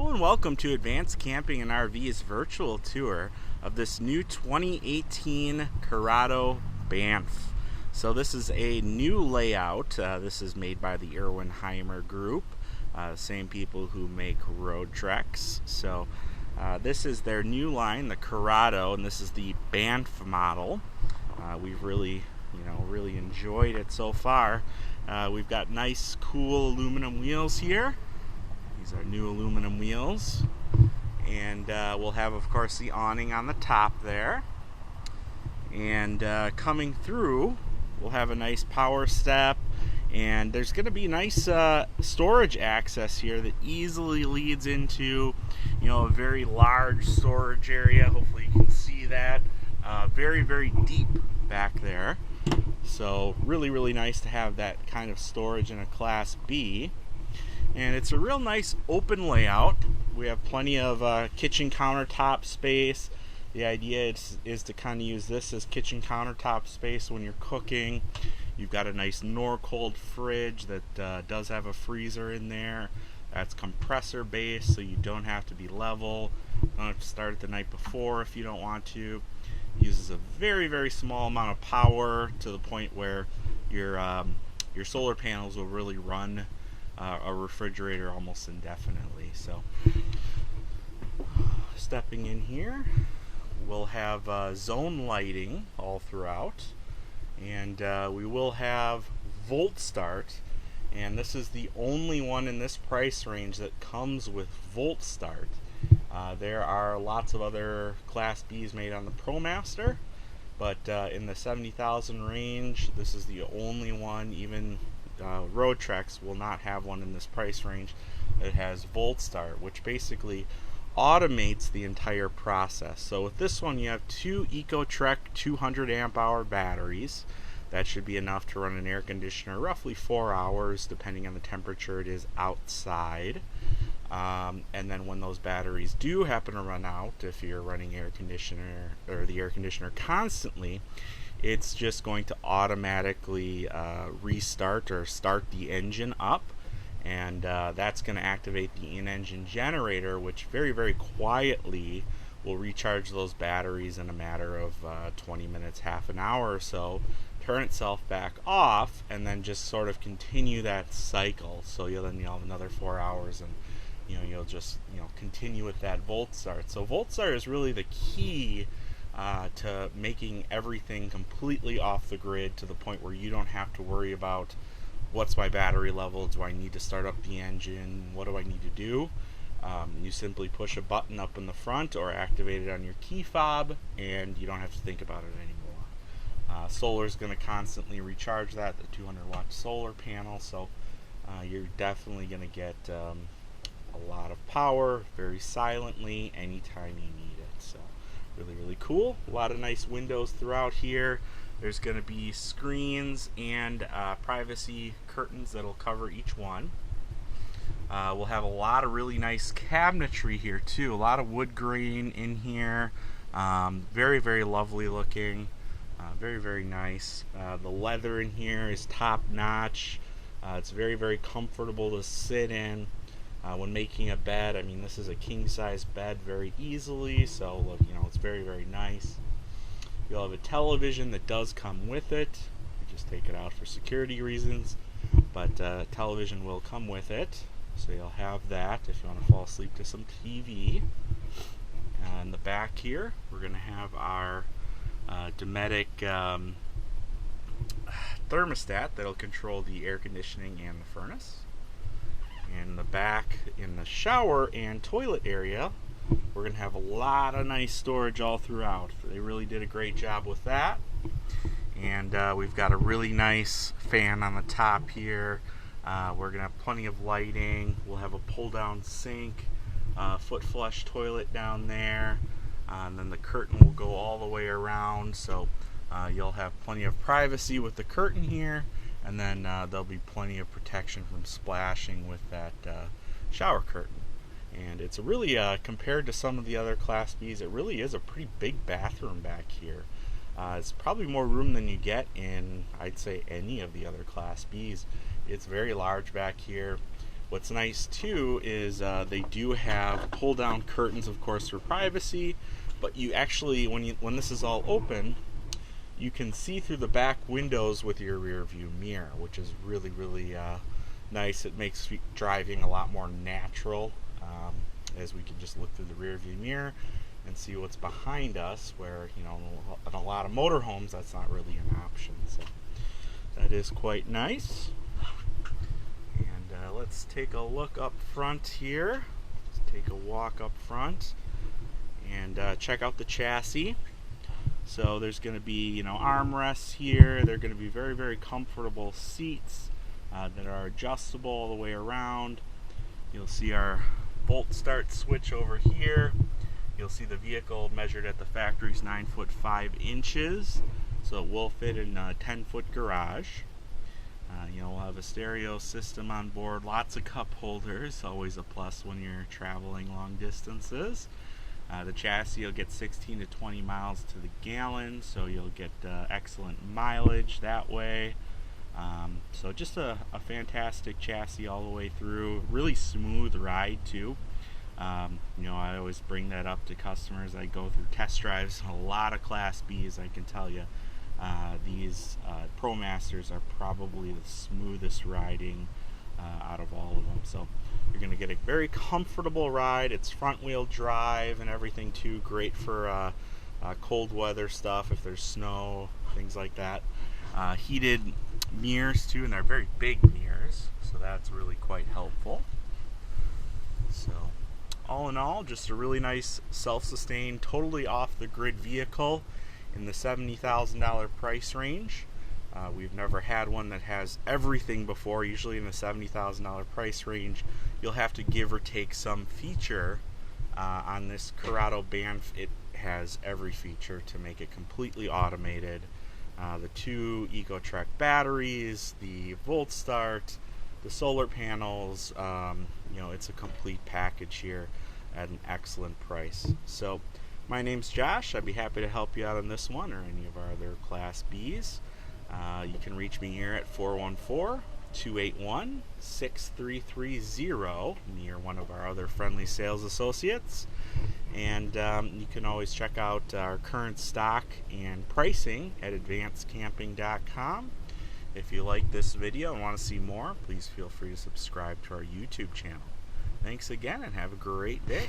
Hello and welcome to Advanced Camping and RV's virtual tour of this new 2018 Carado Banff. So this is a new layout. This is made by the Irwin-Heimer Group, same people who make road treks. So this is their new line, the Carado, and this is the Banff model. We've really enjoyed it so far. We've got nice, cool aluminum wheels here. These are new aluminum wheels, and we'll have, of course, the awning on the top there. And coming through, we'll have a nice power step, and there's going to be nice storage access here that easily leads into, a very large storage area. Hopefully, you can see that. Very, very deep back there. So, really nice to have that kind of storage in a Class B. And it's a real nice open layout. We have plenty of kitchen countertop space. The idea is to kind of use this as kitchen countertop space when you're cooking. You've got a nice Norcold fridge that does have a freezer in there. That's compressor based, so you don't have to be level. You don't have to start it the night before if you don't want to. It uses a very small amount of power to the point where your solar panels will really run a refrigerator almost indefinitely. So stepping in here, we'll have zone lighting all throughout, and we will have volt start, and this is the only one in this price range that comes with volt start. There are lots of other Class B's made on the ProMaster, but in the 70,000 range, this is the only one. Even road treks will not have one in this price range that has volt start, which basically automates the entire process. So with this one, you have two Ecotrek 200 amp hour batteries. That should be enough to run an air conditioner roughly 4 hours, depending on the temperature it is outside. And then when those batteries do happen to run out, if you're running air conditioner or the air conditioner constantly, it's just going to automatically restart or start the engine up, and that's going to activate the in-engine generator, which very quietly will recharge those batteries in a matter of 20 minutes, half an hour or so, turn itself back off, and then just sort of continue that cycle. So you'll have another 4 hours, and you'll just continue with that volt start. So volt start is really the key to making everything completely off the grid, to the point where you don't have to worry about what's my battery level, do I need to start up the engine, what do I need to do. You simply push a button up in the front or activate it on your key fob, and you don't have to think about it anymore. Solar is going to constantly recharge that, the 200-watt solar panel, so you're definitely going to get a lot of power very silently anytime you need it. So really cool. A lot of nice windows throughout here. There's going to be screens and privacy curtains that'll cover each one. We'll have a lot of really nice cabinetry here too. A lot of wood grain in here. Very lovely looking. Very nice. The leather in here is top notch. It's very comfortable to sit in. When making a bed, this is a king-size bed very easily, so look, it's very nice. You'll have a television that does come with it. We just take it out for security reasons, but television will come with it, so you'll have that if you want to fall asleep to some TV. In the back here, we're going to have our Dometic thermostat that'll control the air conditioning and the furnace. In the back, in the shower and toilet area, we're going to have a lot of nice storage all throughout. They really did a great job with that. And we've got a really nice fan on the top here. We're going to have plenty of lighting. We'll have a pull-down sink, foot flush toilet down there. And then the curtain will go all the way around, so you'll have plenty of privacy with the curtain here. And then there'll be plenty of protection from splashing with that shower curtain. And it's really, compared to some of the other Class B's, it really is a pretty big bathroom back here. It's probably more room than you get in, I'd say, any of the other Class B's. It's very large back here. What's nice too is they do have pull down curtains, of course, for privacy, but you actually, when this is all open, you can see through the back windows with your rear view mirror, which is really, really nice. It makes driving a lot more natural, as we can just look through the rear view mirror and see what's behind us, where, you know, in a lot of motorhomes that's not really an option. So that is quite nice. And let's take a look up front here. Let's take a walk up front and check out the chassis. So there's going to be, you know, armrests here. They're going to be very, very comfortable seats that are adjustable all the way around. You'll see our bolt start switch over here. You'll see the vehicle measured at the factory is 9 foot 5 inches, so it will fit in a 10-foot garage. You know, we'll have a stereo system on board, lots of cup holders, always a plus when you're traveling long distances. The chassis, you'll get 16 to 20 miles to the gallon, so you'll get excellent mileage that way. So just a fantastic chassis all the way through. Really smooth ride too. You know, I always bring that up to customers. I go through test drives, a lot of Class Bs. I can tell you these ProMasters are probably the smoothest riding out of all of them. So you're going to get a very comfortable ride. It's front wheel drive and everything too. Great for cold weather stuff, if there's snow, things like that. Heated mirrors too, and they're very big mirrors, so that's really quite helpful. So all in all, just a really nice self-sustained, totally off the grid vehicle in the $70,000 price range. We've never had one that has everything before. Usually in the $70,000 price range, you'll have to give or take some feature. On this Carado Banff, it has every feature to make it completely automated. The 2 Ecotrek batteries, the Volt Start, the solar panels, you know, it's a complete package here at an excellent price. So my name's Josh. I'd be happy to help you out on this one or any of our other Class Bs. You can reach me here at 414-281-6330 near one of our other friendly sales associates. And you can always check out our current stock and pricing at advancedcamping.com. If you like this video and want to see more, please feel free to subscribe to our YouTube channel. Thanks again and have a great day.